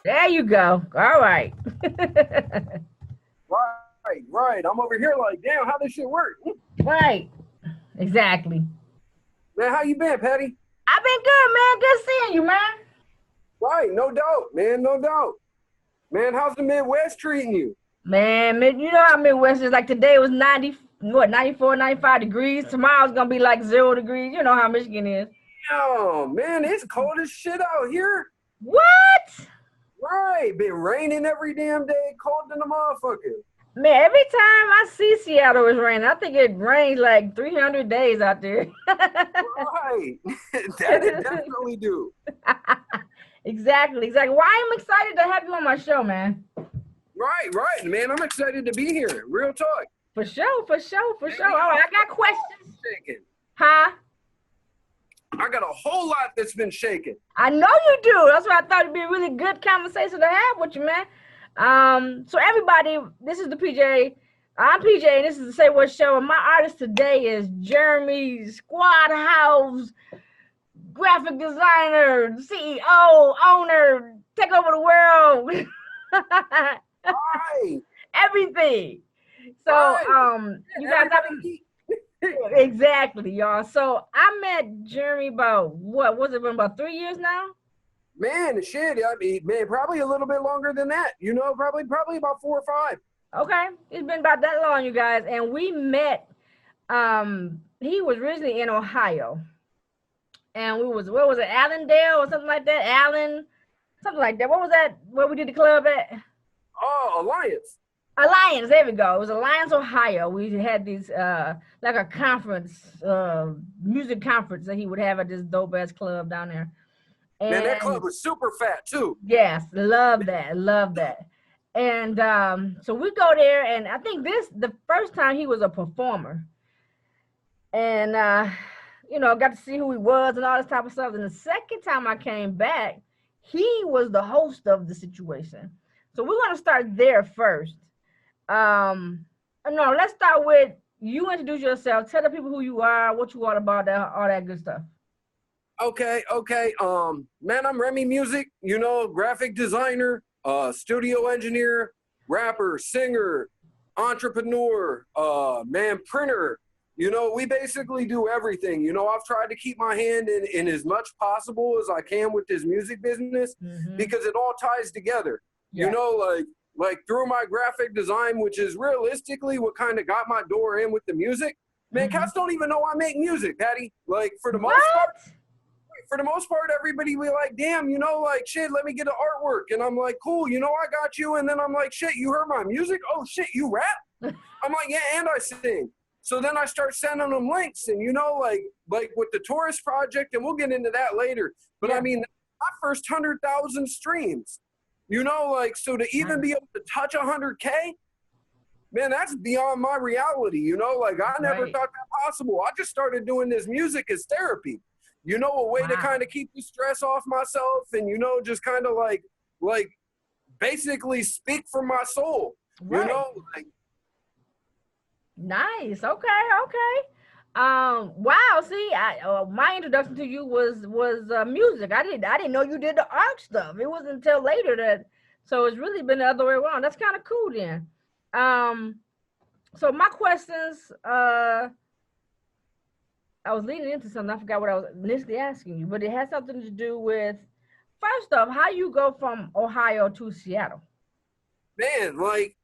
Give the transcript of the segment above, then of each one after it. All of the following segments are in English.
There you go. All right. Right. I'm over here like, damn, how this shit work? Right. Exactly. Man, how you been, Patty? I've been good, man. Good seeing you, man. Right, no doubt, man, no doubt. Man, how's the Midwest treating you? Man, you know how Midwest is. Like today was 94, 95 degrees. Tomorrow's gonna be like 0 degrees. You know how Michigan is. Oh, man, it's cold as shit out here. What? Right, been raining every damn day, cold than a motherfucker. Man, every time I see Seattle is raining, I think it rains like 300 days out there. Right, that it definitely do. Exactly. Why I'm excited to have you on my show, man. Right, man, I'm excited to be here. Real talk. For sure. Oh, I got questions. Shaking. Huh? I got a whole lot that's been shaking. I know you do. That's why I thought it'd be a really good conversation to have with you, man. So everybody, this is the PJ. I'm PJ, and this is the Say What Show. And my artist today is Jeremy, Squirrel House, graphic designer, CEO, owner, take over the world. Right. Everything. So, Right. you guys, exactly, y'all. So I met Jeremy about what was it? Been about 3 years now. Man, shit. I mean, man, probably a little bit longer than that. You know, probably about 4 or 5. Okay, it's been about that long, you guys, and we met. He was originally in Ohio, and we was where was it, Allendale or something like that? Something like that. What was that? Where we did the club at? Oh, Alliance, there we go. It was Alliance, Ohio. We had these like a conference, music conference that he would have at this dope ass club down there. And man, that club was super fat too. yes, love that. And so we go there, and I think the first time he was a performer, and got to see who he was and all this type of stuff. And the second time I came back, he was the host of the situation. So we're gonna start there first. No, let's start with you. Introduce yourself. Tell the people who you are, what you all about, all that good stuff. Okay. Man, I'm Remy Muzik. You know, graphic designer, studio engineer, rapper, singer, entrepreneur, man, printer. You know, we basically do everything. You know, I've tried to keep my hand in as much possible as I can with this music business because it all ties together. Yeah. You know, like through my graphic design, which is realistically what kind of got my door in with the music. Man, cats don't even know I make music, Patty. Like for the most part, everybody be like, damn, you know, like shit, let me get an artwork. And I'm like, cool, you know, I got you. And then I'm like, shit, you heard my music? Oh shit, you rap? I'm like, yeah, and I sing. So then I start sending them links, and you know, like with the Tourist Project, and we'll get into that later. But yeah. I mean, my first 100,000 streams, you know, like, so to even be able to touch 100K, man, that's beyond my reality. You know, like I never thought that possible. I just started doing this music as therapy. You know, a way to kind of keep the stress off myself, and you know, just kind of like basically speak from my soul. You know, like. Nice. Okay. Wow. See, my introduction to you was music. I didn't know you did the art stuff. It wasn't until later that. So it's really been the other way around. That's kind of cool then. So my questions. I was leading into something. I forgot what I was initially asking you, but it has something to do with. First off, how you go from Ohio to Seattle? Man, like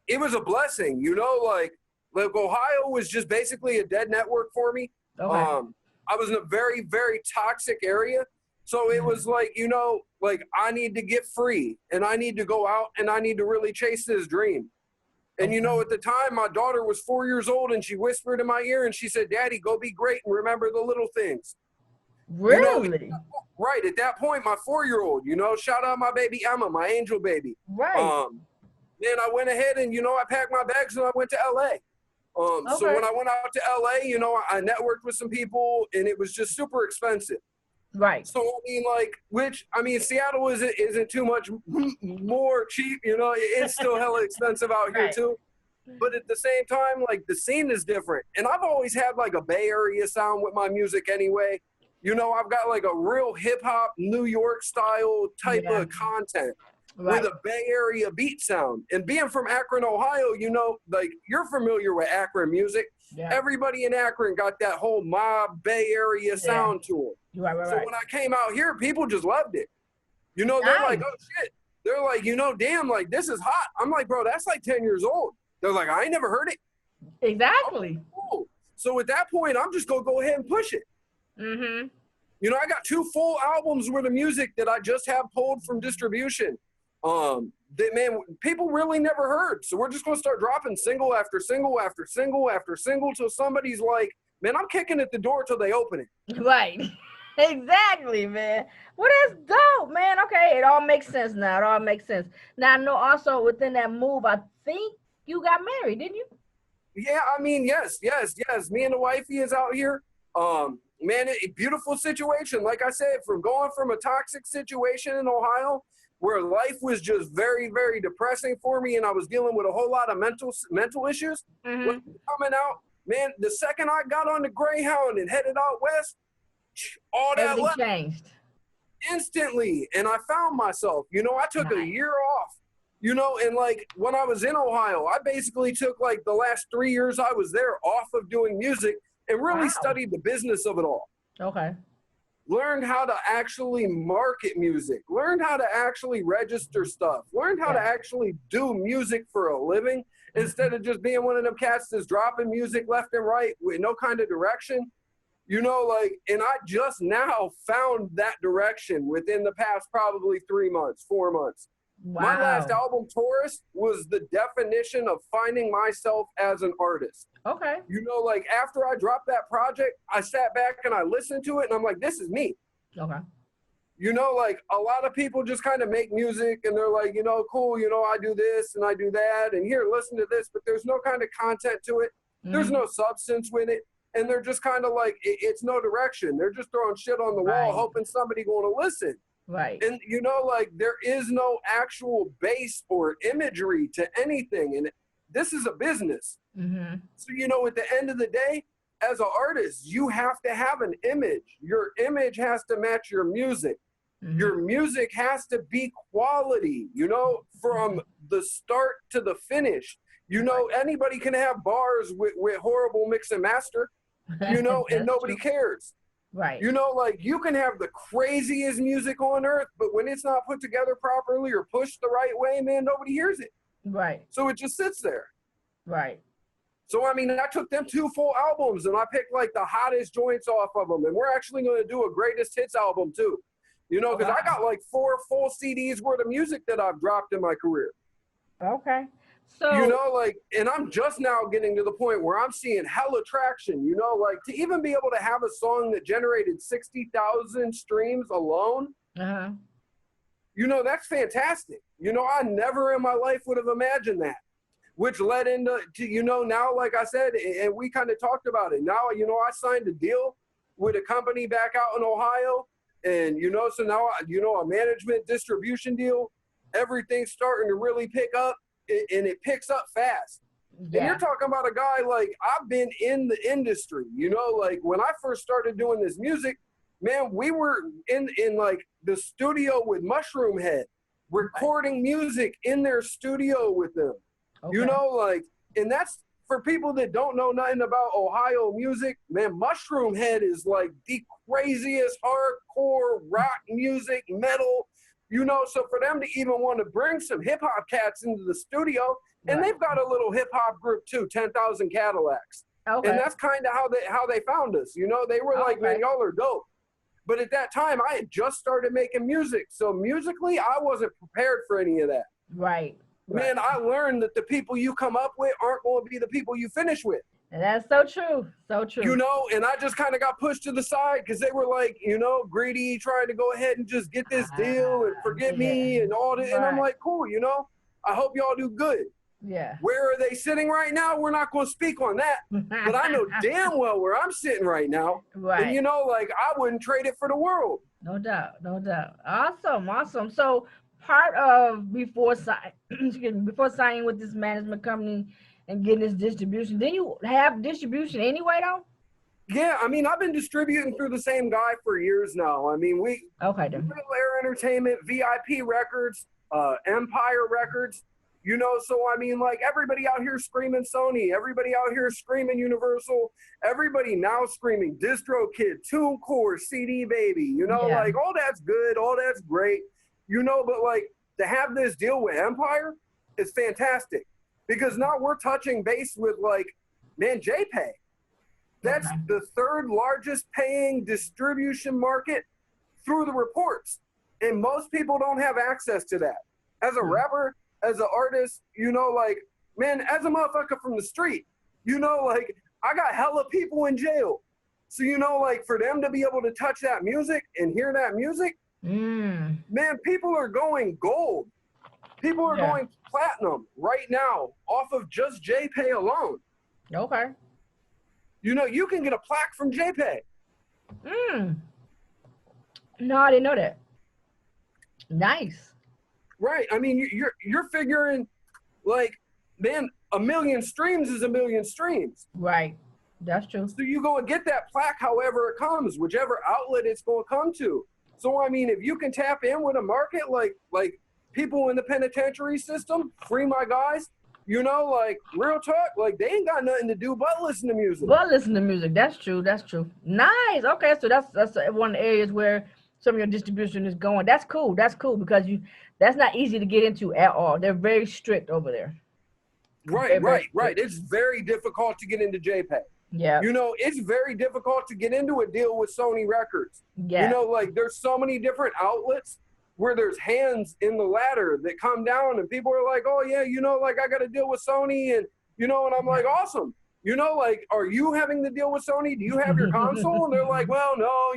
it was a blessing. You know, like Ohio was just basically a dead network for me. Okay. I was in a very, very toxic area. So it was like, you know, like I need to get free and I need to go out and I need to really chase this dream. And, you know, at the time, my daughter was 4 years old and she whispered in my ear and she said, Daddy, go be great and remember the little things. Really? You know, right. At that point, my 4-year-old, you know, shout out my baby Emma, my angel baby. Right. Then I went ahead and, you know, I packed my bags and I went to LA. So when I went out to LA, you know, I networked with some people and it was just super expensive. Right. So, I mean, like, Seattle isn't too much more cheap, you know, it's still hella expensive out here too. But at the same time, like the scene is different. And I've always had like a Bay Area sound with my music anyway. You know, I've got like a real hip hop, New York style type Yeah. of content with Right. a Bay Area beat sound. And being from Akron, Ohio, you know, like you're familiar with Akron music. Yeah. Everybody in Akron got that whole mob Bay Area Yeah. sound to them. Right. Right. So Right. when I came out here, people just loved it. You know, they're like, Nice. oh shit. They're like, you know, damn, like this is hot. I'm like, bro, that's like 10 years old. They're like, I ain't never heard it. Exactly. Like, cool. So at that point, I'm just gonna go ahead and push it. Mm-hmm. You know, I got 2 full albums worth of music that I just have pulled from distribution. That man, people really never heard. So we're just gonna start dropping single after single after single after single till somebody's like, man, I'm kicking at the door till they open it. Right. Exactly, man. Well, that's dope, man. Okay, it all makes sense now. It all makes sense. Now, I know also within that move, I think you got married, didn't you? Yeah, I mean, yes. Me and the wifey is out here. Man, a beautiful situation. Like I said, from going from a toxic situation in Ohio where life was just very, very depressing for me, and I was dealing with a whole lot of mental issues. Mm-hmm. Coming out, man, the second I got on the Greyhound and headed out west, all that Everything left changed. instantly, and I found myself. You know, I took a Nice. year off. You know, and like when I was in Ohio, I basically took like the last 3 years I was there off of doing music and really Wow. studied the business of it all. Okay. Learned how to actually market music, learned how to actually register stuff, learned how to Yeah. actually do music for a living instead of just being one of them cats that's dropping music left and right with no kind of direction. You know, like, and I just now found that direction within the past probably 3 months, 4 months. Wow. My last album, Taurus, was the definition of finding myself as an artist. Okay. You know, like after I dropped that project, I sat back and I listened to it and I'm like, this is me. Okay. You know, like a lot of people just kind of make music and they're like, you know, cool, you know, I do this and I do that and here, listen to this, but there's no kind of content to it. There's no substance with it. And they're just kind of like, it's no direction. They're just throwing shit on the wall, hoping somebody going to listen. Right. And, you know, like there is no actual base or imagery to anything. And this is a business. Mm-hmm. So, you know, at the end of the day, as an artist, you have to have an image. Your image has to match your music. Mm-hmm. Your music has to be quality, you know, from the start to the finish. You know, anybody can have bars with horrible mix and master, you know, and nobody cares. Right. You know, like you can have the craziest music on earth, but when it's not put together properly or pushed the right way, man, nobody hears it. Right. So it just sits there. Right. So, I mean, I took them 2 full albums and I picked like the hottest joints off of them. And we're actually going to do a greatest hits album too. You know, because I got like 4 full CDs worth of music that I've dropped in my career. Okay. So, you know, like, and I'm just now getting to the point where I'm seeing hella traction, you know, like to even be able to have a song that generated 60,000 streams alone, you know, that's fantastic. You know, I never in my life would have imagined that, which led into, you know, now, like I said, and we kind of talked about it. Now, you know, I signed a deal with a company back out in Ohio. And, you know, so now, you know, a management distribution deal, everything's starting to really pick up. And it picks up fast. Yeah. And you're talking about a guy like, I've been in the industry, you know, like when I first started doing this music, man, we were in like the studio with Mushroom Head, recording music in their studio with them, you know, like, and that's for people that don't know nothing about Ohio music, man, Mushroom Head is like the craziest hardcore rock music, metal. You know, so for them to even want to bring some hip hop cats into the studio, and they've got a little hip hop group too, 10,000 Cadillacs. And that's kind of how they found us. You know, they were like, man, y'all are dope. But at that time, I had just started making music. So musically, I wasn't prepared for any of that. Right. Man, I learned that the people you come up with aren't going to be the people you finish with. And that's so true. So true. You know, and I just kind of got pushed to the side because they were like, you know, greedy, trying to go ahead and just get this deal and forget me and all that. And I'm like, cool, you know, I hope y'all do good. Yeah. Where are they sitting right now? We're not going to speak on that. But I know damn well where I'm sitting right now. Right. And, you know, like I wouldn't trade it for the world. No doubt. No doubt. Awesome. Awesome. So part of before signing with this management company and getting this distribution, did you have distribution anyway though? Yeah, I mean, I've been distributing through the same guy for years now. I mean, Okay then. Real Air Entertainment, VIP Records, Empire Records, so I mean, like, everybody out here screaming Sony, everybody out here screaming Universal, everybody now screaming DistroKid, TuneCore, CD Baby, Yeah. like, all that's good, all that's great, but like, to have this deal with Empire is fantastic because now we're touching base with, like, man, JPay. That's Okay. the third largest paying distribution market through the reports. And most people don't have access to that. As a rapper, as an artist, like, man, as a motherfucker from the street, like, I got hella people in jail. So, like, for them to be able to touch that music and hear that music, man, people are going gold. People are going platinum right now off of just JPay alone. Okay. You can get a plaque from JPay. No, I didn't know that. Nice. Right. I mean, you're figuring, like, man, 1,000,000 streams is 1,000,000 streams. Right. That's true. So you go and get that plaque however it comes, whichever outlet it's going to come to. So, I mean, if you can tap in with a market like people in the penitentiary system, free my guys, like, real talk, like, they ain't got nothing to do but listen to music. Well, listen to music. That's true. That's true. Nice. Okay, so that's one of the areas where some of your distribution is going. That's cool. That's cool because that's not easy to get into at all. They're very strict over there. Right, right. It's very difficult to get into JPay. Yeah. It's very difficult to get into a deal with Sony Records. Yeah. Like, there's so many different outlets where there's hands in the ladder that come down and people are like, oh yeah, like, I got to deal with Sony and, and I'm like, awesome. Like, are you having to deal with Sony? Do you have your console? And they're like, well, no,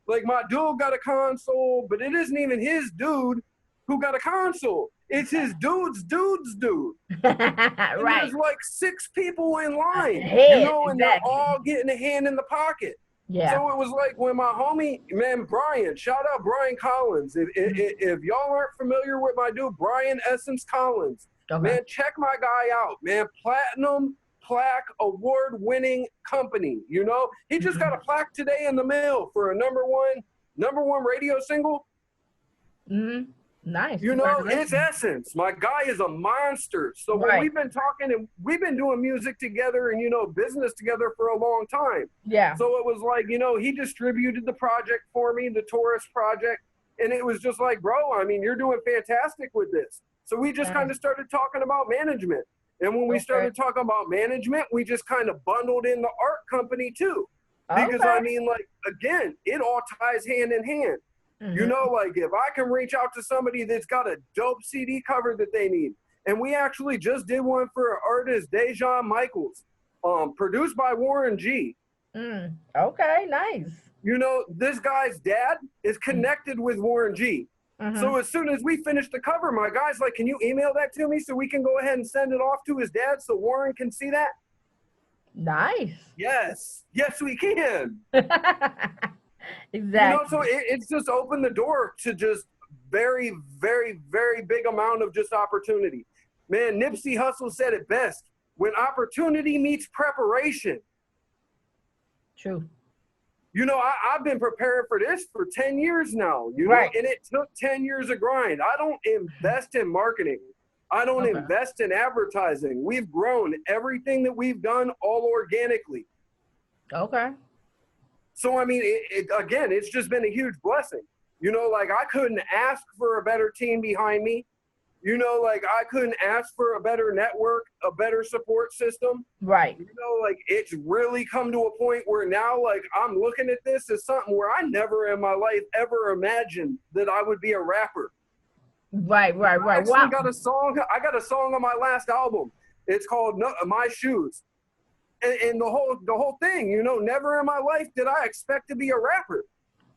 like my dude got a console, but it isn't even his dude who got a console. It's his dude's dude. Right. There's like 6 people in line, and they're all getting a hand in the pocket. Yeah. So it was like when my homie, man, Brian, shout out Brian Collins. If y'all aren't familiar with my dude, Brian Essence Collins, man, check my guy out, man. Platinum plaque award-winning company. He just got a plaque today in the mail for a number one radio single. Nice. It's Essence. My guy is a monster. So when we've been talking and we've been doing music together and, business together for a long time. Yeah. So it was like, he distributed the project for me, the Taurus project. And it was just like, bro, I mean, you're doing fantastic with this. So we just kind of started talking about management. And when we started talking about management, we just kind of bundled in the art company too. Because I mean, like, again, it all ties hand in hand. Like, if I can reach out to somebody that's got a dope CD cover that they need, and we actually just did one for an artist, Dejan Michaels, produced by Warren G. Okay, nice. This guy's dad is connected with Warren G. So as soon as we finish the cover, my guy's like, can you email that to me so we can go ahead and send it off to his dad so Warren can see that? Nice. Yes, we can. Exactly. So it's just opened the door to just very, very, very big amount of just opportunity. Man, Nipsey Hussle said it best. When opportunity meets preparation. True. I've been preparing for this for 10 years now, and it took 10 years of grind. I don't invest in marketing. I don't invest in advertising. We've grown everything that we've done all organically. Okay. So, I mean, again, it's just been a huge blessing. Like, I couldn't ask for a better team behind me. Like, I couldn't ask for a better network, a better support system. Right. Like, it's really come to a point where now, like, I'm looking at this as something where I never in my life ever imagined that I would be a rapper. Right. I got a song on my last album. It's called My Shoes. And the whole thing, never in my life did I expect to be a rapper.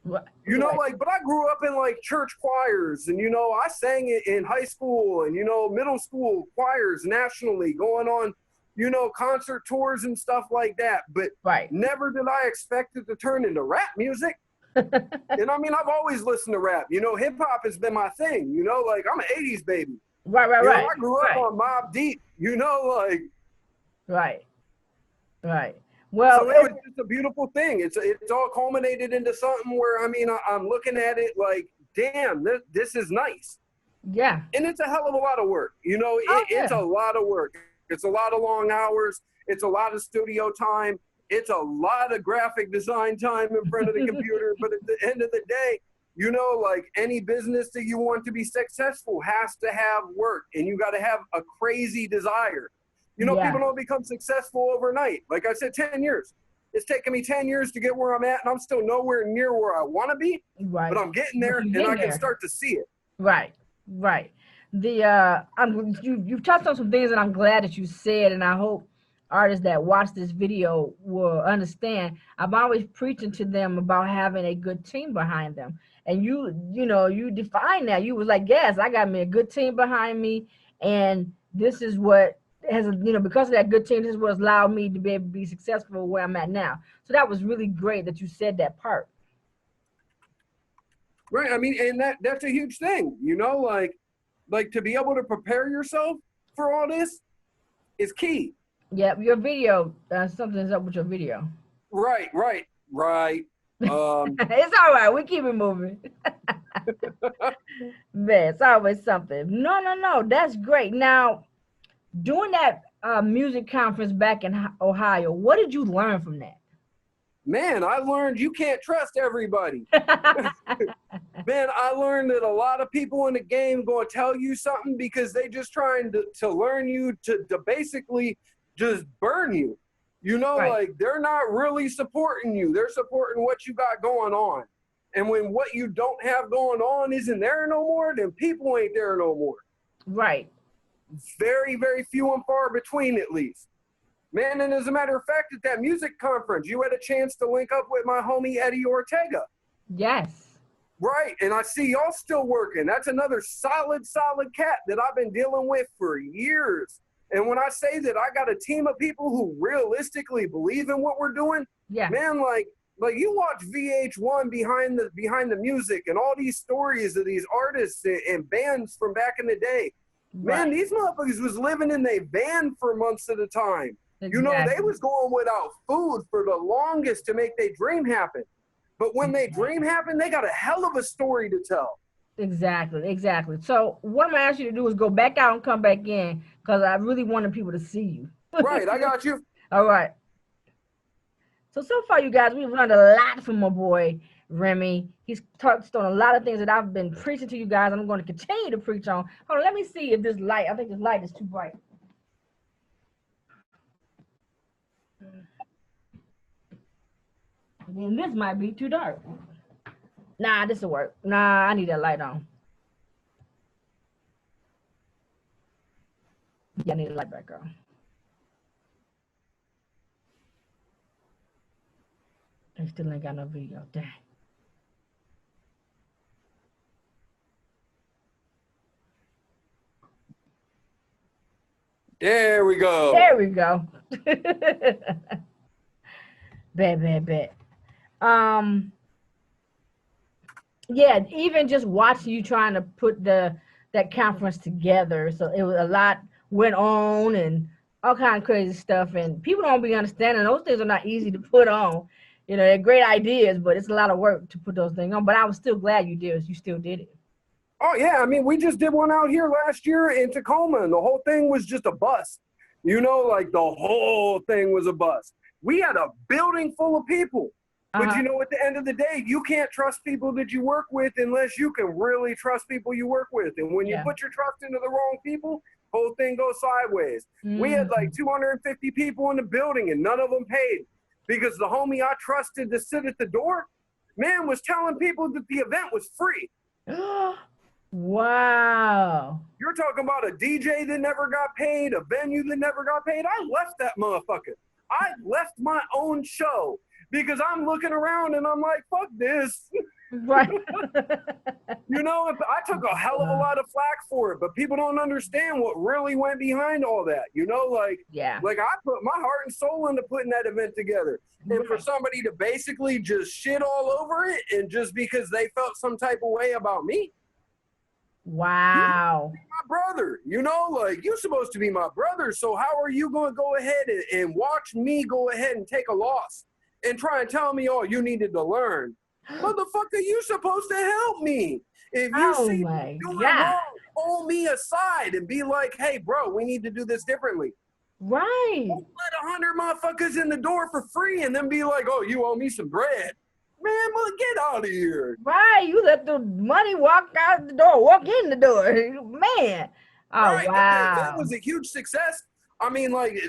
Like, but I grew up in, like, church choirs and, I sang it in high school and, middle school choirs nationally going on, concert tours and stuff like that. But never did I expect it to turn into rap music. And I mean, I've always listened to rap. Hip hop has been my thing, like, I'm an 80s baby. Right. I grew up on Mobb Deep, like. Right. Well, So it was just a beautiful thing. It's all culminated into something where, I mean, I'm looking at it like, damn, this is nice. yeah. And it's a hell of a lot of work. You know, Oh it's a yeah. lot of work. It's a lot of long hours. It's a lot of studio time. It's a lot of graphic design time in front of the computer. But at the end of the day, you know, like any business that you want to be successful has to have work, and you got to have a crazy desire. You know, Yeah. people don't become successful overnight. Like I said, 10 years. It's taken me 10 years to get where I'm at, and I'm still nowhere near where I want to be, Right. but I'm getting But there, you and get I can there. start to see it. Right. Right. You've touched on some things that I'm glad that you said, and I hope artists that watch this video will understand. I'm always preaching to them about having a good team behind them. And you define that. You was like, yes, I got me a good team behind me, and this is what has, because of that good team, this is what's allowed me to be able to be successful where I'm at now. So that was really great that you said that part. Right. I mean, and that's a huge thing, you know, like to be able to prepare yourself for all this is key. Yep, your video, something's up with your video. Right, right, right. Um, It's all right. We keep it moving. Man, it's always something. No, no, no. That's great. Now, doing that music conference back in Ohio, what did you learn from man, I learned you can't trust everybody. that? Man, I learned that a lot of people in the game going to tell you something because they just trying to learn you to basically just burn you. You know, Right. like they're not really supporting you. They're supporting what you got going on. And when what you don't have going on isn't there no more, then people ain't there no more. Right. Very, very few and far between, at least. Man, and as a matter of fact, at that music conference, you had a chance to link up with my homie Eddie Ortega. Yes. Right, and I see y'all still working. That's another solid cat that I've been dealing with for years. And when I say that I got a team of people who realistically believe in what we're doing, Yeah. man, like you watch VH1 behind the music and all these stories of these artists and bands from back in the day. Man, Right. these motherfuckers was living in their van for months at a time. You know, they Exactly. was going without food for the longest to make their dream happen. But when they dream happened, they got a hell of a story to tell. Exactly. Exactly. So what I'm gonna ask you to do is go back out and come back in because I really wanted people to see you. Right, I got you. All right. So far, you guys, we've learned a lot from my boy Remy. He's touched on a lot of things that I've been preaching to you guys. I'm going to continue to preach on. Hold on, let me see if this light. I think this light is too bright. Then this might be too dark. Nah, this will work. Nah, I need that light on. Yeah, I need the light back on. I still ain't got no video. Dang. There we go. There we go. Bet. Um, yeah, even just watching you trying to put that conference together, so it was a lot went on and all kind of crazy stuff, and people don't be understanding those things are not easy to put on. They're great ideas, but it's a lot of work to put those things on. But I was still glad you did. You still did it. Oh, yeah, I mean, we just did one out here last year in Tacoma, and the whole thing was just a bust. You know, like the whole thing was a bust. We had a building full of people. But you know, at the end of the day, you can't trust people that you work with unless you can really trust people you work with. And when you put your trust into the wrong people, whole thing goes sideways. We had like 250 people in the building and none of them paid because the homie I trusted to sit at the door, man, was telling people that the event was free. Wow. You're talking about a DJ that never got paid, a venue that never got paid. I left that motherfucker. I left my own show because I'm looking around and I'm like, fuck this. Right. You know, I took a hell of a lot of flack for it, but people don't understand what really went behind all that. You know, like I put my heart and soul into putting that event together. And for somebody to basically just shit all over it and just because they felt some type of way about me, You Wow. my brother, you know, like you're supposed to be my brother. So how are you going to go ahead and watch me go ahead and take a loss and try and tell me, oh, you needed to learn? Motherfucker, you supposed to help me. If you Oh see me my doing God. wrong, pull me aside and be like, hey, bro, we need to do this differently. Right. Don't let 100 motherfuckers in the door for free and then be like, oh, you owe me some bread. Man, get out of here. Right. You let the money walk out the door, walk in the door. Man. Oh Right. That wow. was a huge success. I mean, like,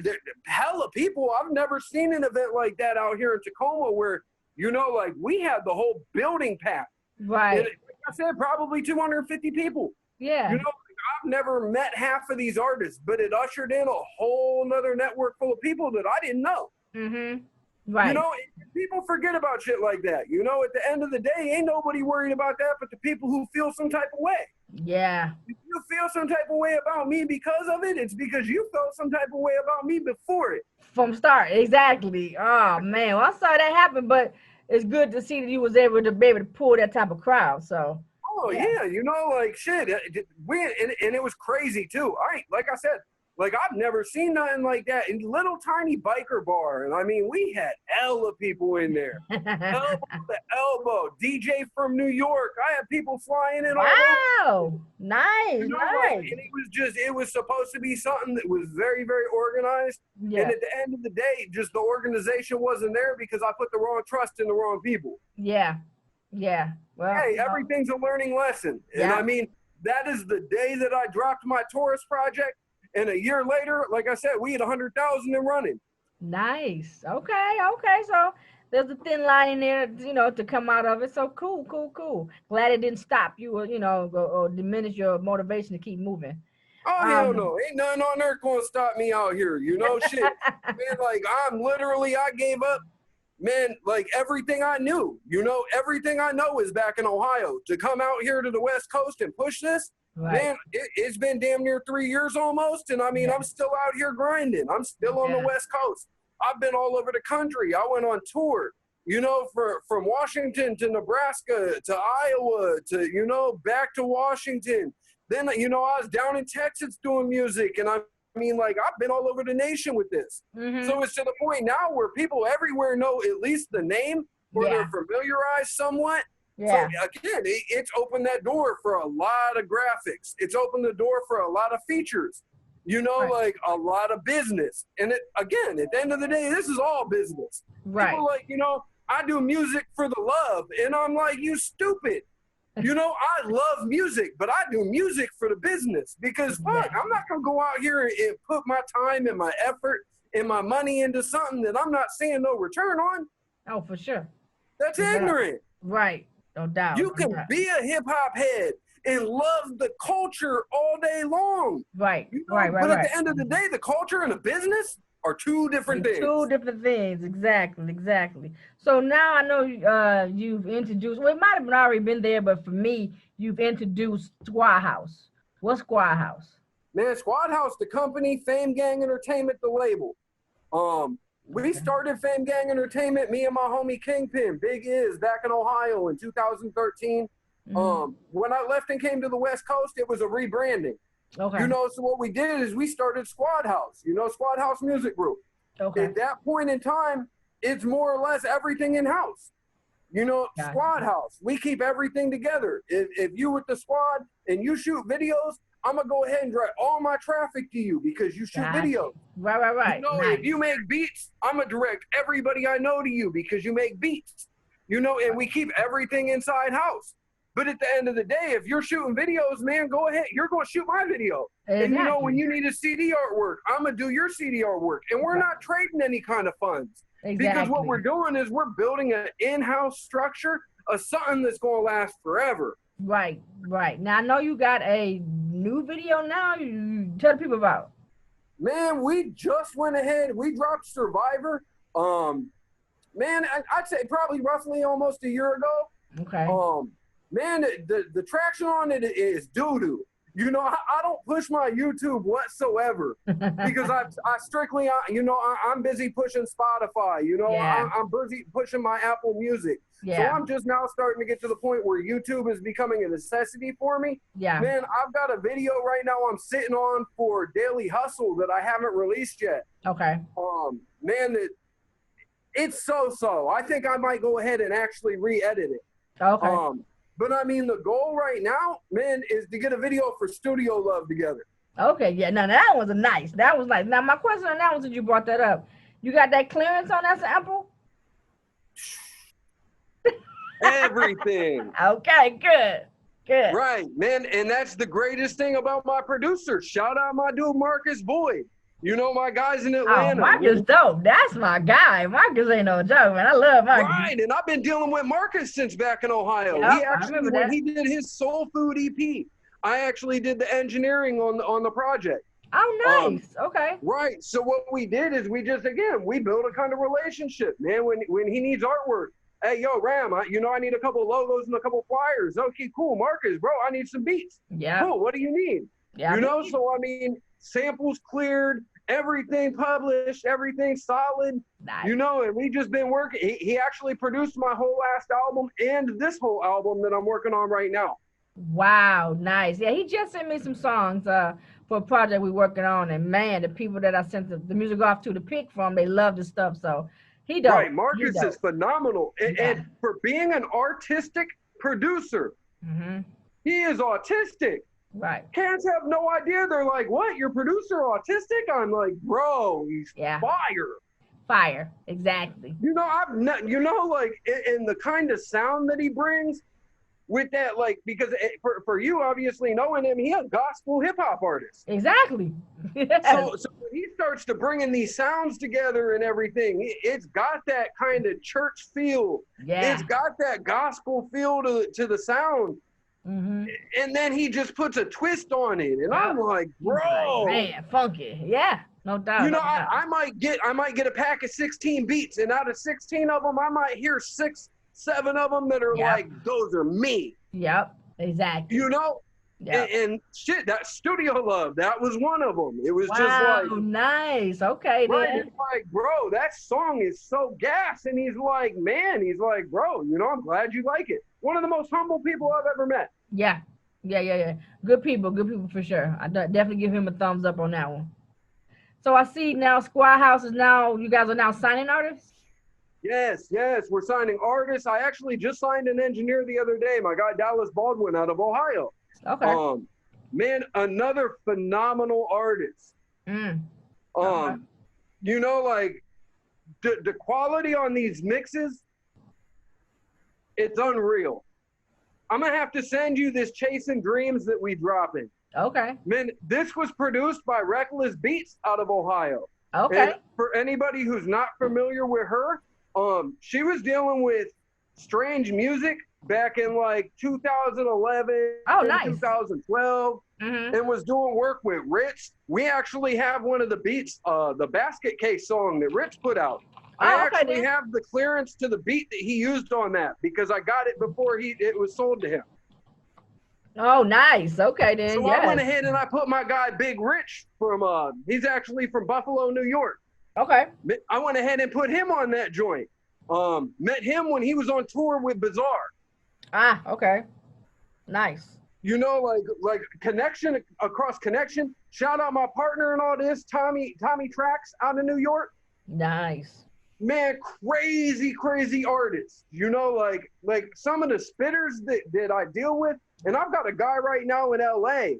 hella people. I've never seen an event like that out here in Tacoma where, you know, like we had the whole building packed. And Right. like I said, probably 250 people. You Yeah. know, I've never met half of these artists, but it ushered in a whole nother network full of people that I didn't know. Mhm. You Right. know, people forget about shit like that. You know, at the end of the day, ain't nobody worried about that but the people who feel some type of way. Yeah. If you feel some type of way about me because of it, it's because you felt some type of way about me before it. From start. Exactly. Oh man. Well, I saw that happen, but it's good to see that you was able to be able to pull that type of crowd. So Oh yeah. yeah, you know, like shit. And it was crazy too. Like I said, like I've never seen nothing like that in little tiny biker bar. And I mean, we had hella people in there, elbow to elbow. DJ from New York. I had people flying in all over. Wow. Nice. You know, like, Nice. and it was supposed to be something that was very, very organized. And Yeah. at the end of the day, just the organization wasn't there because I put the wrong trust in the wrong people. Yeah. Yeah. Well, Hey, you know. everything's a learning lesson. And I Yeah. mean, that is the day that I dropped my Taurus project. And a year later, like I said, we had 100,000 and running. Nice. Okay. Okay. So there's a thin line in there, you know, to come out of it. So cool. Cool. Cool. Glad it didn't stop you, or or diminish your motivation to keep moving. Oh, hell Um. no. Ain't nothing on earth going to stop me out here. You know, shit. Man, like, I gave up, man, like everything I knew. You know, everything I know is back in Ohio. To come out here to the West Coast and push this, Right. man, it's been damn near 3 years almost. And I mean, Yeah. I'm still out here grinding. I'm still on the Yeah. West Coast. I've been all over the country. I went on tour, you know, from Washington to Nebraska to Iowa to, you know, back to Washington. Then, you know, I was down in Texas doing music. And I mean, like, I've been all over the nation with this. Mhm. So it's to the point now where people everywhere know at least the name or they're Yeah. familiarized somewhat. So Yeah. again, it's opened that door for a lot of graphics. It's opened the door for a lot of features, you know, Right. like a lot of business. And again, at the end of the day, this is all business. Right. People like, you know, I do music for the love. And I'm like, you stupid. You know, I love music, but I do music for the business because fuck, Exactly. I'm not gonna go out here and put my time and my effort and my money into something that I'm not seeing no return on. Oh, for sure. That's No doubt. ignorant. Right. No doubt. You No can doubt. be a hip hop head and love the culture all day long, Right. you Right. know, Right. but at Right. the end of the day, the culture and the business are two different Two things. different things. Exactly. Exactly. So now I know you've introduced. Well, it might have been already been there, but for me, you've introduced Squirrel House. What's Squirrel House? Man, Squad House, the company, Fame Gang Entertainment, the label. We Okay. started Fame Gang Entertainment, me and my homie Kingpin, Big Is, back in Ohio in 2013. Hmm. When I left and came to the West Coast, it was a rebranding. You Okay. know, so what we did is we started Squad House, you know, Squad House Music Group. Okay. At that point in time, it's more or less everything in house. You know, Gotcha. Squad House, we keep everything together. If you with the squad and you shoot videos, I'm gonna go ahead and direct all my traffic to you because you shoot Gotcha. videos. Right. Right. You Right. know, if Nice. you make beats, I'm gonna direct everybody I know to you because you make beats. You know, and we keep everything inside house. But at the end of the day, if you're shooting videos, man, go ahead. You're gonna shoot my video. And you know, when Exactly. you need a CD artwork, I'm gonna do your CD artwork. And we're Right. not trading any kind of funds. Because what Exactly. we're doing is we're building an in-house structure of something that's gonna last forever. Right. Right. Now I know you got a new video now. You tell the people about. Man, we just went ahead. We dropped Survivor. Um, man, I'd say probably roughly almost a year ago. Okay. Um, man, the traction on it is doo doo. You know, I don't push my YouTube whatsoever because I strictly, you know, I'm busy pushing Spotify. You know, Yeah. I'm busy pushing my Apple Music. So Yeah. I'm just now starting to get to the point where YouTube is becoming a necessity for me. Yeah. Man, I've got a video right now I'm sitting on for Daily Hustle that I haven't released yet. Okay. Man, it's so. I think I might go ahead and actually re-edit it. Okay. But I mean, the goal right now, man, is to get a video for Studio Love together. Okay. Yeah. Now that was a nice. That was nice. Now my question on that one, since you brought that up, you got that clearance on that sample? Everything. Okay. Good. Good. Right, man. And that's the greatest thing about my producer. Shout out my dude, Marcus Boyd. You know, my guys in Atlanta. Oh, Marcus dope. That's my guy. Marcus ain't no joke, man. I love Marcus. Right, and I've been dealing with Marcus since back in Ohio. Yep, He actually, when he did his Soul Food EP, I actually did the engineering on the project. Oh, nice. Okay. Right. So what we did is we just, again, we built a kind of relationship, man. When he needs artwork, hey, yo, Ram, I need a couple of logos and a couple of flyers. Okay, cool. Marcus, bro, I need some beats. Yeah. Cool. What do you need? Yeah. You know, so I mean, samples cleared, everything published, everything solid. Nice. You know, and we just been working. He actually produced my whole last album and this whole album that I'm working on right now. Wow, nice. Yeah, he just sent me some songs for a project we're working on, and man, the people that I sent the music off to pick from, they love the stuff. So he dope. Right, Marcus is phenomenal, and for being an artistic producer, he is autistic. Right. Cats have no idea. They're like, "What? Your producer autistic?" I'm like, "Bro, he's fire." Fire, exactly. You know, like in the kind of sound that he brings. With that, like, because for you, obviously knowing him, he's a gospel hip hop artist. Exactly. Yes. So when he starts to bring in these sounds together and everything, it's got that kind of church feel. Yeah. It's got that gospel feel to the sound. And then he just puts a twist on it, and I'm like, bro, man, funky. Yeah, no doubt. You know, I might get a pack of 16 beats, and out of 16 of them, I might hear 6-7 of them that are like, those are me. Yep, exactly. You know? Yep. And shit, that Studio Love, that was one of them. It was just like, nice. Okay, right, then. it's like, bro, that song is so gas. And he's like, bro, you know, I'm glad you like it. One of the most humble people I've ever met. Yeah. Good people for sure. I definitely give him a thumbs up on that one. So I see now Squirrel House is now, you guys are now signing artists? Yes, we're signing artists. I actually just signed an engineer the other day, my guy Dallas Baldwin out of Ohio. Okay. Man, another phenomenal artist. Okay. You know, like the quality on these mixes, it's unreal. I'm gonna have to send you this Chasing Dreams that we drop in. Okay. Man, this was produced by Reckless Beats out of Ohio. Okay. And for anybody who's not familiar with her, she was dealing with strange music back in like 2011, nice. 2012, and was doing work with Rich. We actually have one of the beats, the Basket Case song that Rich put out. I actually have the clearance to the beat that he used on that because I got it before it was sold to him. Oh, nice. Okay, then. So I went ahead and I put my guy Big Rich he's actually from Buffalo, New York. Okay. I went ahead and put him on that joint. Met him when he was on tour with Bizarre. Okay. Nice. You know, like connection across connection. Shout out my partner in all this, Tommy Trax out of New York. Nice. Man, crazy artists. You know, like some of the spitters that I deal with, and I've got a guy right now in LA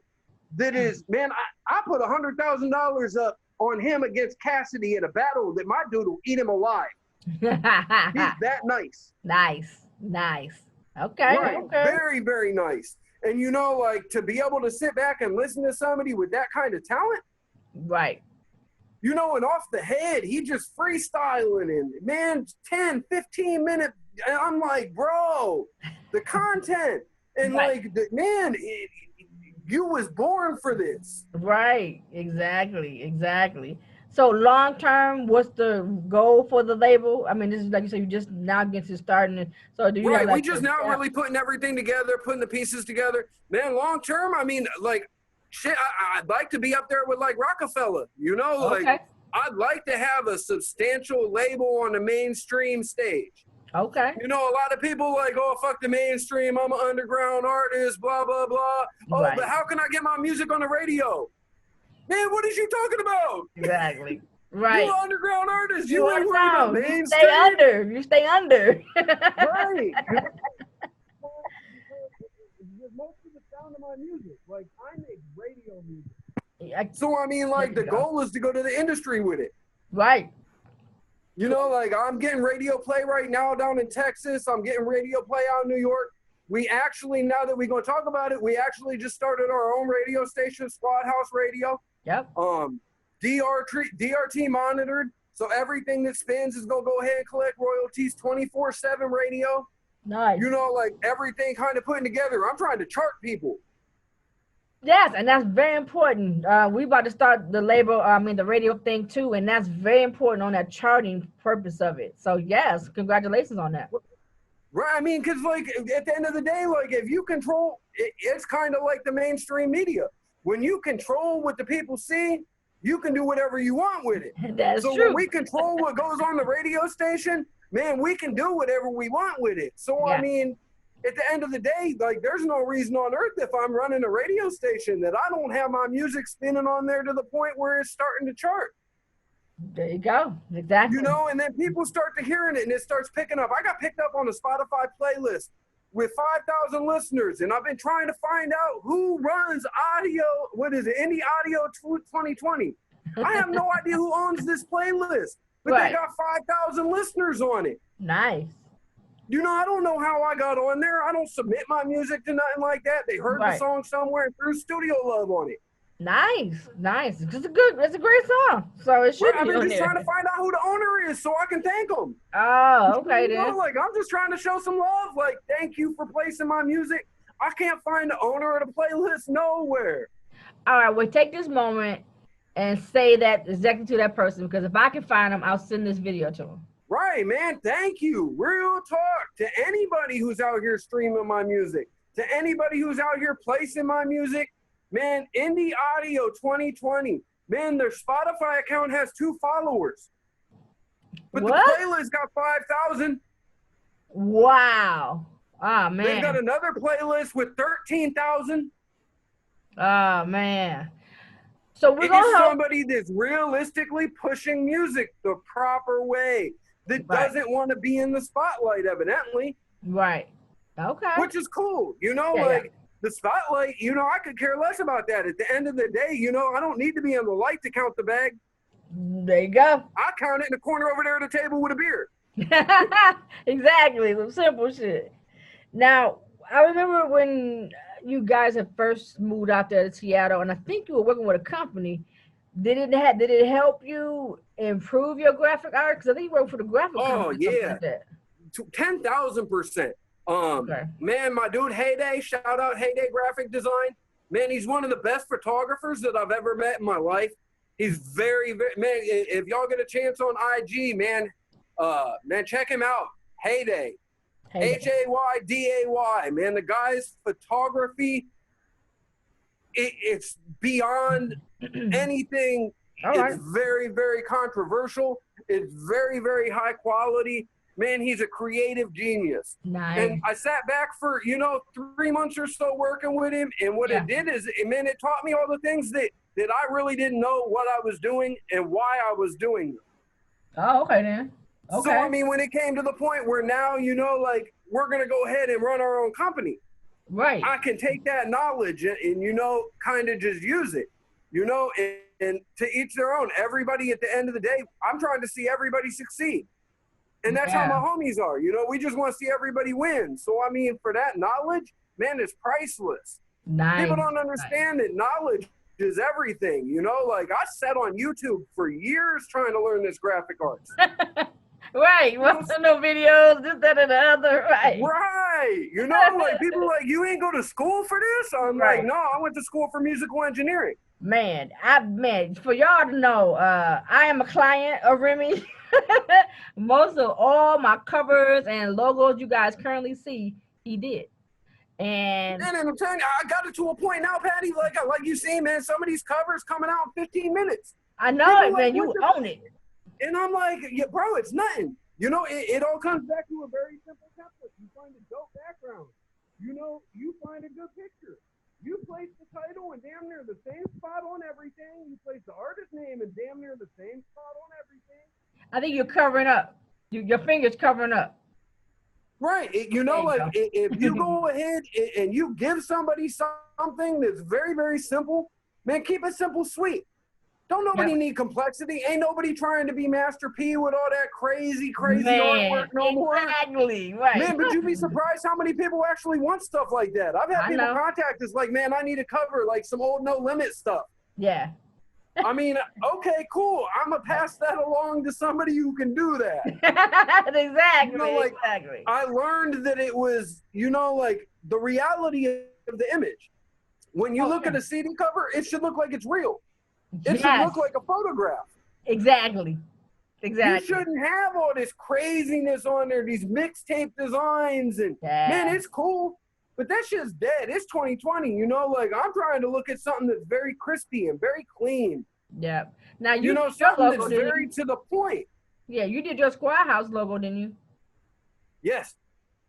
that is, man, I put $100,000 up on him against Cassidy in a battle that my dude will eat him alive. He's that nice. Nice. Okay. Right. Okay. Very, very nice. And you know, like to be able to sit back and listen to somebody with that kind of talent. Right. You know, and off the head, he just freestyling and man, 10, 15 minutes. And I'm like, bro, the content and you was born for this. Right. Exactly. So long term, what's the goal for the label? I mean, this is like you said, you just now get to starting. So do you we just now really putting everything together, putting the pieces together. Man, long term, I mean, like shit, I'd like to be up there with like Rockefeller, you know, like Okay. I'd like to have a substantial label on the mainstream stage. Okay. You know, a lot of people like, oh, fuck the mainstream, I'm an underground artist, blah, blah, blah. Oh, but Right. how can I get my music on the radio? Man, what is you talking about? Exactly. You Right. an underground artist. You You ain't worried about underground. You stay mainstream. under. You stay under. Right. Most of the sound of my music, like I make radio music. So I mean, like the goal is to go to the industry with it. Right. You know, like I'm getting radio play right now down in Texas. I'm getting radio play out in New York. We actually, now that we're going to talk about it, we actually just started our own radio station, Squirrel House Radio. Yep. DRT monitored. So everything that spins is going to go ahead and collect royalties, 24/7 radio. Nice. You know, like everything kind of putting together. I'm trying to chart people. Yes, and that's very important. We about to start the the radio thing too, and that's very important on that charting purpose of it. So yes, congratulations on that. Right, I mean, because like at the end of the day, like if you control, it's kind of like the mainstream media. When you control what the people see, you can do whatever you want with it. That's so true. When we control what goes on the radio station, man, we can do whatever we want with it. So yeah. I mean, at the end of the day, like there's no reason on earth if I'm running a radio station that I don't have my music spinning on there to the point where it's starting to chart. There you go. Exactly. You know, and then people start to hearing it and it starts picking up. I got picked up on a Spotify playlist with 5,000 listeners, and I've been trying to find out who runs audio. What is it? Indie Audio 2020. I have no idea who owns this playlist, but they got 5,000 listeners on it. Nice. You know, I don't know how I got on there. I don't submit my music to nothing like that. They heard the song somewhere and threw Studio Love on it. Nice. It's a great song. So it should be. I've been just trying to find out who the owner is so I can thank them. Oh, okay then. Like I'm just trying to show some love. Like, thank you for placing my music. I can't find the owner of the playlist nowhere. All right, well, take this moment and say that exactly to that person, because if I can find them, I'll send this video to them. Right, man. Thank you. Real talk to anybody who's out here streaming my music, to anybody who's out here placing my music. Man, Indie Audio 2020. Man, their Spotify account has 2 followers. But the playlist got 5,000. Wow. Oh, man. They've got another playlist with 13,000. Oh, man. So we're going to help somebody that's realistically pushing music the proper way, that doesn't want to be in the spotlight, evidently. Right. Okay. Which is cool. You know, the spotlight, you know, I could care less about that. At the end of the day, you know, I don't need to be in the light to count the bag. There you go. I count it in the corner over there at the table with a beer. Exactly. Some simple shit. Now, I remember when you guys had first moved out there to Seattle, and I think you were working with a company. Did it help you improve your graphic art? Because I think you worked for the graphic company. Oh, yeah. Like 10,000%. Man, my dude Heyday, shout out Heyday Graphic Design. Man, he's one of the best photographers that I've ever met in my life. He's very, very, man, if y'all get a chance on IG, man, check him out. Heyday. Hayday. Man, the guy's photography, it's beyond anything. It's very, very controversial. It's very, very high quality. Man, he's a creative genius. Nice. And I sat back for, 3 months or so working with him. And what it did is, man, it taught me all the things that I really didn't know what I was doing and why I was doing them. Oh, okay then. Okay. So, I mean, when it came to the point where now, we're going to go ahead and run our own company. Right. I can take that knowledge and kind of just use it, and to each their own. Everybody at the end of the day, I'm trying to see everybody succeed. And that's how my homies are. We just want to see everybody win. So, I mean, for that knowledge, man, it's priceless. Nice. People don't understand that knowledge is everything. Like I sat on YouTube for years trying to learn this graphic arts. Right. Watching no videos, this, that, and the other. Right. Right. Like people like, you ain't go to school for this? I'm like, no, I went to school for musical engineering. Man, for y'all to know, I am a client of Remy. Most of all my covers and logos you guys currently see, he did. And And I'm telling you, I got it to a point now, Patty, like you see, man, some of these covers coming out in 15 minutes. I know People it, like, man. You own it. and I'm like, yeah, bro, it's nothing. You know, it all comes back to a very simple template. You find a dope background. You know, you find a good picture. You place the title and damn near the same spot on everything. You place the artist name and damn near the same spot on everything. I think you're covering up. Your fingers covering up. Right. You know, like if you go ahead and you give somebody something that's very, very simple, man, keep it simple, sweet. Don't nobody need complexity. Ain't nobody trying to be Master P with all that crazy artwork no more. Exactly, right. Man, but you'd be surprised how many people actually want stuff like that. I've had people contact us like, man, I need to cover like some old No Limit stuff. Yeah. I mean, okay, cool. I'm going to pass that along to somebody who can do that. Exactly, you know, like, exactly. I learned that it was, you know, like the reality of the image. When you look at a CD cover, it should look like it's real. It should look like a photograph. Exactly. Exactly. You shouldn't have all this craziness on there, these mixtape designs. And man, it's cool, but that shit's dead. It's 2020, you know, like I'm trying to look at something that's very crispy and very clean. Yeah. Now you know, something that's very to the point. Yeah, you did your Squirrel House logo, didn't you? Yes.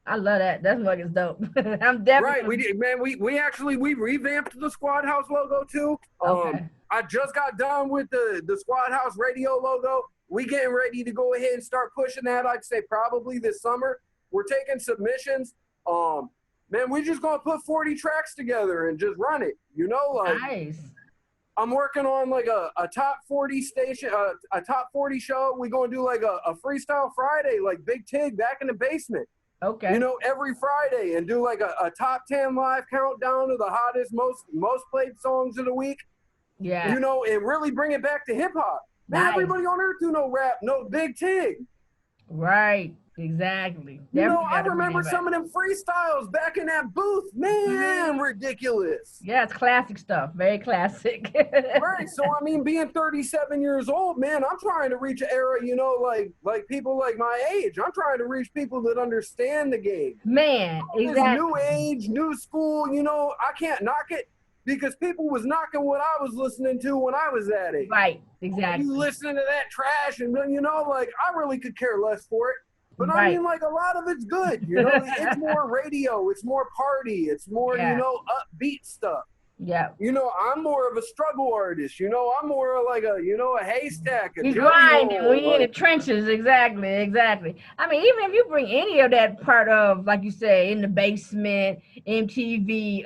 I love that. That's fucking dope. I'm definitely right. We did, man. We revamped the Squad House logo too. Okay. I just got done with the Squad House radio logo. We getting ready to go ahead and start pushing that. I'd say probably this summer. We're taking submissions. Man, we just gonna put 40 tracks together and just run it. You know, like nice. I'm working on like a top 40 station, a top 40 show. We're gonna do like a Freestyle Friday, like Big Tig back in the basement. Okay. You know, every Friday and do like a top 10 live countdown of the hottest, most played songs of the week. Yeah. You know, and really bring it back to hip hop. Now everybody on earth do no rap, no Big Tig. Right. Exactly. You know, I remember some of them freestyles back in that booth. Man, ridiculous. Yeah, it's classic stuff. Very classic. Right. So, I mean, being 37 years old, man, I'm trying to reach an era, you know, like people like my age. I'm trying to reach people that understand the game. Man, exactly. This new age, new school, you know, I can't knock it because people was knocking what I was listening to when I was that age. Right. Exactly. You listening to that trash and, you know, like, I really could care less for it. But I mean, like, a lot of it's good, you know. It's more radio, it's more party, it's more, you know, upbeat stuff. Yeah. You know, I'm more of a struggle artist. You know, I'm more of like a, you know, a haystack. You grinding. We in the trenches. Exactly. Exactly. I mean, even if you bring any of that part of, like you say, in the basement, MTV,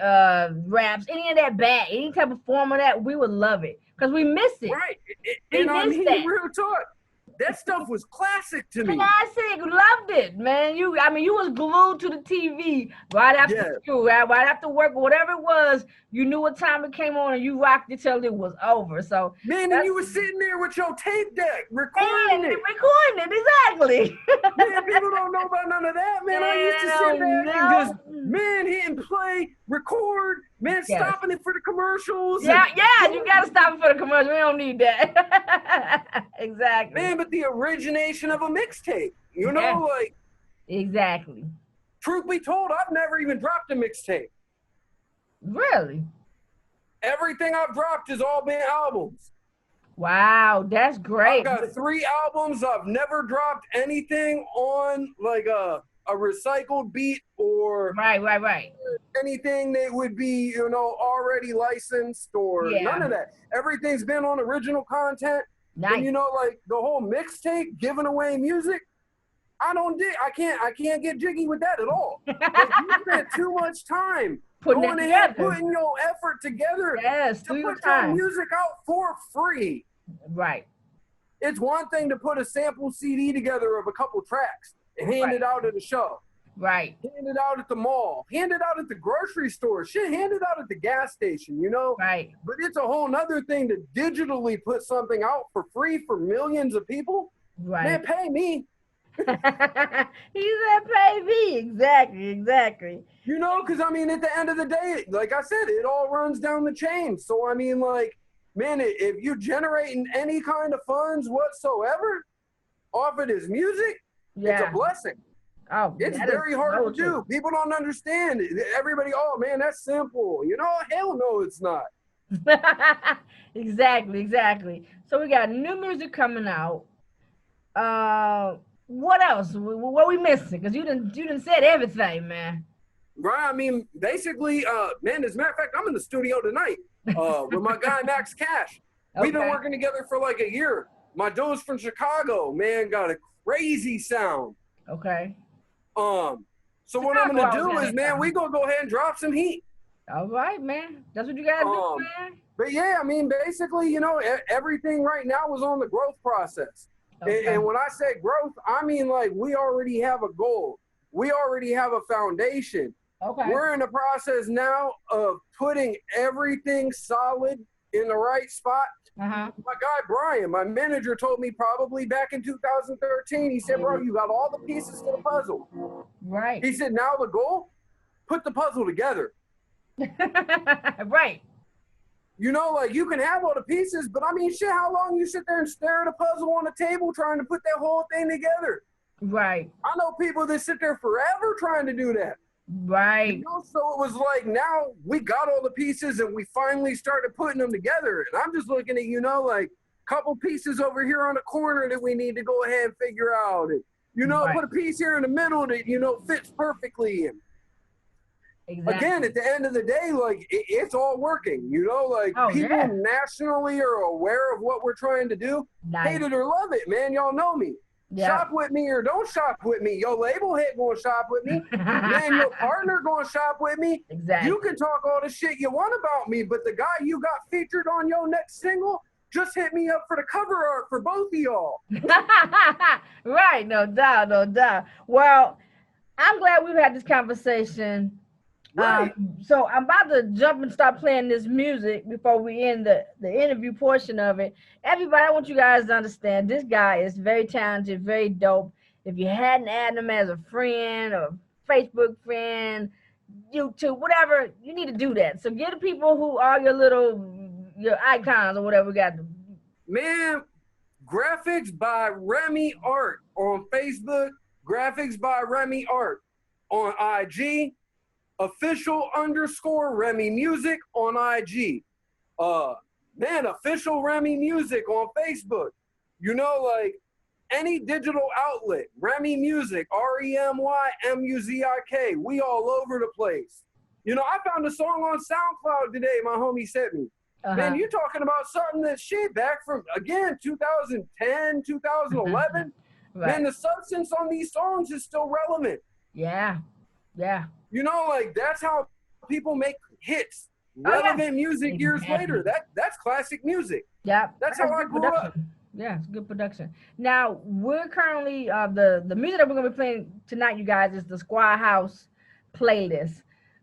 raps, any of that back, any type of form of that, we would love it because we miss it. Right. And I mean, real talk. That stuff was classic to me. Classic, loved it, man. You was glued to the TV right after school, right after work, whatever it was. You knew what time it came on, and you rocked it till it was over. So, man, and you were sitting there with your tape deck, recording it, exactly. Man, people don't know about none of that, man. I used to sit back and just, man, hit and play, record, man, stopping it for the commercials. Yeah, you gotta stop it for the commercials. We don't need that. Exactly. Man, but the origination of a mixtape, you know, like. Exactly. Truth be told, I've never even dropped a mixtape. Really? Everything I've dropped has all been albums. Wow, that's great. I've got 3 albums. I've never dropped anything on like a recycled beat or right. anything that would be, you know, already licensed or none of that. Everything's been on original content. Nice. And you know, like the whole mixtape, giving away music, I can't get jiggy with that at all. Like, you spent too much time going ahead, putting your effort together to put your music out for free. Right. It's one thing to put a sample CD together of a couple tracks and hand it out at a show. Right. Hand it out at the mall. Hand it out at the grocery store. Shit, hand it out at the gas station, you know? Right. But it's a whole nother thing to digitally put something out for free for millions of people. Right. Man, pay me. He said pay me. Exactly. You know, because, I mean, at the end of the day, like I said, it all runs down the chain. So, I mean, like, man, if you're generating any kind of funds whatsoever off of this music, it's a blessing. Oh, It's that is very hard so to true. do. People don't understand. Everybody, oh man, that's simple. You know, hell no, it's not. Exactly, exactly. So we got new music coming out. Uh, what else? What we missing? Because you didn't said everything, man. Right? I mean, basically, man, as a matter of fact, I'm in the studio tonight with my guy Max Cash. We've been Okay, working together for like a year. My dude's from Chicago, man, got a crazy sound. okay. Um, so what I'm Chicago gonna always do got is, that man, we sound. gonna go ahead and drop some heat. All right, man. That's what you gotta do, Um, man. but yeah, I mean, basically, you know, everything right now is on the growth process. Okay, And when I say growth, I mean like we already have a goal. We already have a foundation. okay. We're in the process now of putting everything solid in the right spot. Uh-huh. My guy Brian, my manager, told me probably back in 2013, he said, bro, you got all the pieces to the puzzle. Right. He said, now the goal, put the puzzle together. Right. You know, like you can have all the pieces, but I mean, shit, how long you sit there and stare at a puzzle on the table trying to put that whole thing together? Right. I know people that sit there forever trying to do that. You Right. know, so it was like now we got all the pieces and we finally started putting them together. And I'm just looking at, you know, like a couple pieces over here on the corner that we need to go ahead and figure out. And, you know, Right. put a piece here in the middle that, you know, fits perfectly. And again, Exactly. at the end of the day, like it's all working, you know, like Oh people yeah. nationally are aware of what we're trying to do. Nice. Hate it or love it, man. Y'all know me. Yeah. Shop with me or don't shop with me. Your label head going to shop with me. Man, your partner going to shop with me. You Exactly. can talk all the shit you want about me, but the guy you got featured on your next single just hit me up for the cover art for both of y'all. Right. No doubt. No doubt. Well, I'm glad we've had this conversation. Right. So I'm about to jump and start playing this music before we end the interview portion of it. Everybody, I want you guys to understand this guy is very talented, very dope. If you hadn't added him as a friend or Facebook friend, YouTube, whatever, you need to do that. So get the people who are your icons or whatever we got. Man, graphics by Remy Art on Facebook, graphics by Remy Art on IG, official underscore Remy Music on IG. Man, official Remy Music on Facebook. You know, like any digital outlet, Remy Music, REMYMUZIK. We all over the place. You know, I found a song on SoundCloud today, my homie sent me. Man, Uh-huh. you talking about something that shit back from, again, 2010, 2011. Man, Right. the substance on these songs is still relevant. Yeah. Yeah. You know, like that's how people make hits, Oh yeah. relevant music years later. Exactly. That's classic music. Yeah, That's how that's I good grew up. production. Yeah, it's good production. Now we're currently the music that we're gonna be playing tonight, you guys, is the Squirrel House playlist.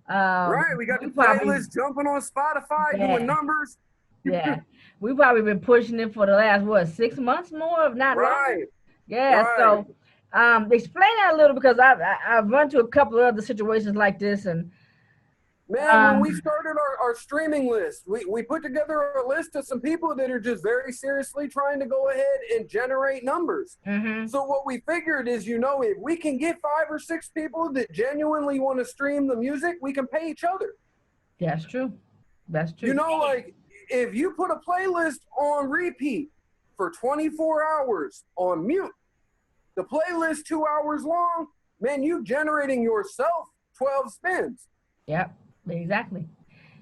Right, we got We the probably playlist jumping on Spotify, doing yeah numbers. yeah we probably been pushing it for the last what 6 months more, if not longer. Right, Yeah, right. so explain that a little because I've run to a couple of other situations like this and Man, when we um started our streaming list, we put together a list of some people that are just very seriously trying to go ahead and generate numbers. mhm. So what we figured is, you know, if we can get 5 or 6 people that genuinely want to stream the music, we can pay each other. That's true. That's You true. know, like if you put a playlist on repeat for 24 hours on mute, the playlist 2 hours long, man, you generating yourself 12 spins. Yep, exactly.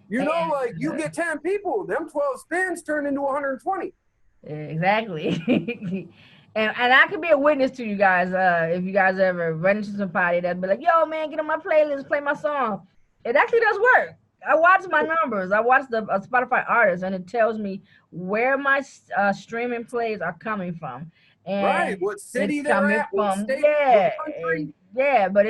You know, like you And get 10 people, them 12 spins turn into 120. exactly. And I can be a witness to you guys. If you guys ever run into somebody that'd be like, "Yo, man, get on my playlist, play my song." It actually does work. I watch my numbers. I watch the Spotify artists, and it tells me where my streaming plays are coming from, Right. and What it's city they're coming at, what from state, what country. yeah. But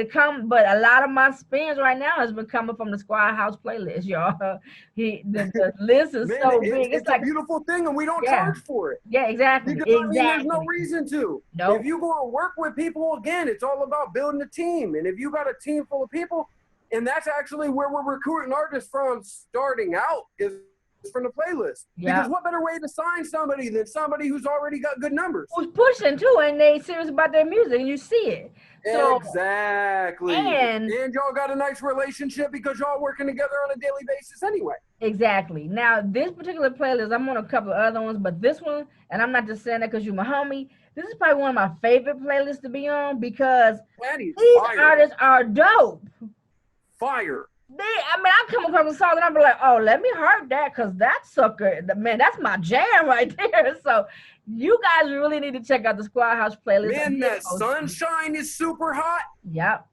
but a lot of my spins right now has been coming from the Squire House playlist, y'all. The list is Man, so big. It's it's a like beautiful thing and we don't yeah, charge for it. yeah, exactly, Because I mean, there's no exactly. reason to. If Nope. you go and work with people, again, it's all about building a team. And if you got a team full of people, and that's actually where we're recruiting artists from starting out, is from the playlist. Because what better way to sign somebody than somebody who's already got good numbers? Who's pushing too, and they serious about their music, and you see it. So, exactly. And y'all got a nice relationship because y'all working together on a daily basis anyway. Exactly. Now, this particular playlist, I'm on a couple of other ones, but this one, and I'm not just saying that because you're my homie, this is probably one of my favorite playlists to be on because these artists are dope. Fire. I come across a song and I'll be like, oh, let me hear that because that sucker, man, that's my jam right there. So you guys really need to check out the Squirrel House playlist. Man, that Sunshine is super hot. Yep.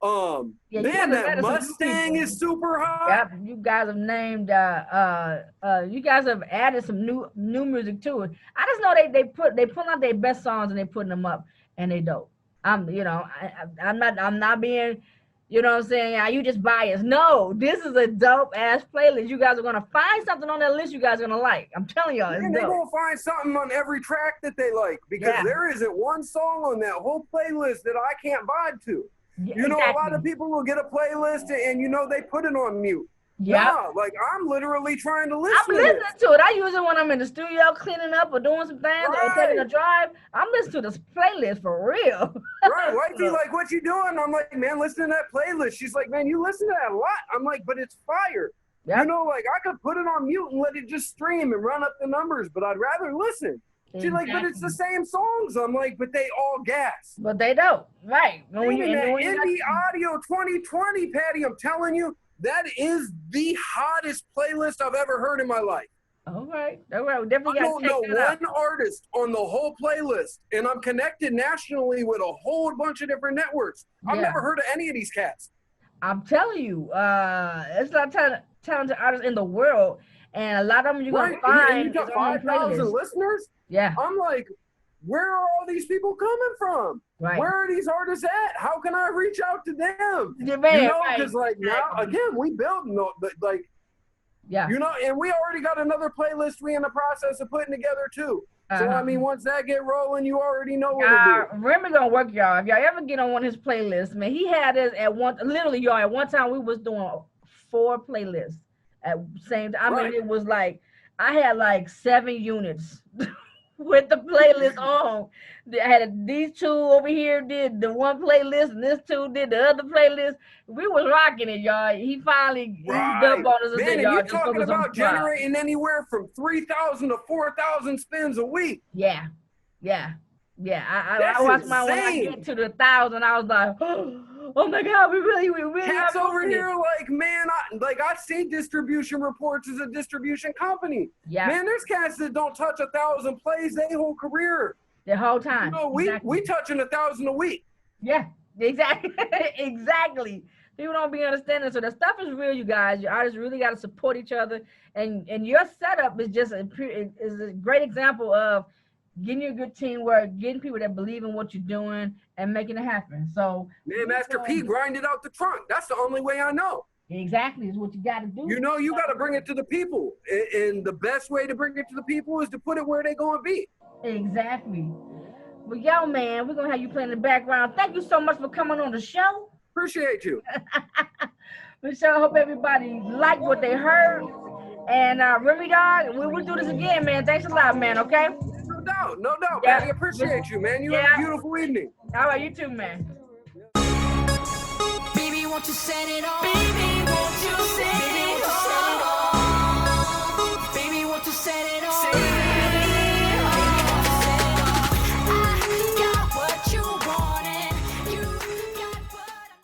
Man, that Mustang is super hot. Yep, you guys have named you guys have added some new music to it. I just know they pull out their best songs and they putting them up and they dope. I'm not being, you know what I'm saying, yeah, you just biased. No, this is a dope ass playlist. You guys are gonna find something on that list you guys are gonna like. I'm telling y'all, they're gonna find something on every track that they like because there isn't one song on that whole playlist that I can't vibe to. Yeah, you know, a lot of people will get a playlist and you know they put it on mute. Yeah, nah, like I'm literally trying to listen. I'm listening to it. I use it when I'm in the studio cleaning up or doing some things or taking a drive. I'm listening to this playlist for real. Right, wifey, like, what you doing? I'm like, man, listen to that playlist. She's like, man, you listen to that a lot. I'm like, but it's fire. Yep. You know, like I could put it on mute and let it just stream and run up the numbers, but I'd rather listen. She's like, but it's the same songs. I'm like, but they all gas. But they don't. Right. When Indie Audio 2020, Patty, I'm telling you, that is the hottest playlist I've ever heard in my life. All right. We definitely I don't know one artist on the whole playlist, and I'm connected nationally with a whole bunch of different networks. I've never heard of any of these cats. I'm telling you, it's a lot of talented artists in the world, and a lot of them you're going to find. And you got 5,000 listeners? Yeah. I'm like, where are all these people coming from? Right. Where are these artists at? How can I reach out to them? Yeah, man, you know, because like now, again, we build like, you know, and we already got another playlist we in the process of putting together too. So I mean, once that get rolling, you already know what to do. Remy gonna work, y'all. If y'all ever get on one of his playlists, man, he had this at one. Literally, y'all. At one time, we was doing 4 playlists at the same time. I mean, it was like I had like 7 units with the playlist on. I had these 2 over here did the one playlist, and this 2 did the other playlist. We was rocking it, y'all. He finally eased up on us and said, y'all, you're talking about generating anywhere from 3,000 to 4,000 spins a week. Yeah. I watched my when I get to the 1,000, I was like, oh my God, we really Cats over here, like, man, I see distribution reports as a distribution company. Yeah. Man, there's cats that don't touch 1,000 plays their whole career. The whole time. You know, we touching 1,000 a week. Yeah, exactly. Exactly. People don't be understanding. So the stuff is real, you guys. Your artists really got to support each other. And your setup is just a great example of getting you a good teamwork, getting people that believe in what you're doing, and making it happen. So, man, Master P grinded out the trunk. That's the only way I know. Exactly, is what you got to do. You know, you got to bring it to the people, and the best way to bring it to the people is to put it where they're going to be. Exactly. Well, yo, man, we're gonna have you playing in the background. Thank you so much for coming on the show. Appreciate you. For sure. Hope everybody liked what they heard. And Remy dog, we'll do this again, man. Thanks a lot, man. Okay. No doubt, yeah. Man. I appreciate you, man. You have a beautiful evening. All right, you too, man. Baby, won't you set it on? Baby.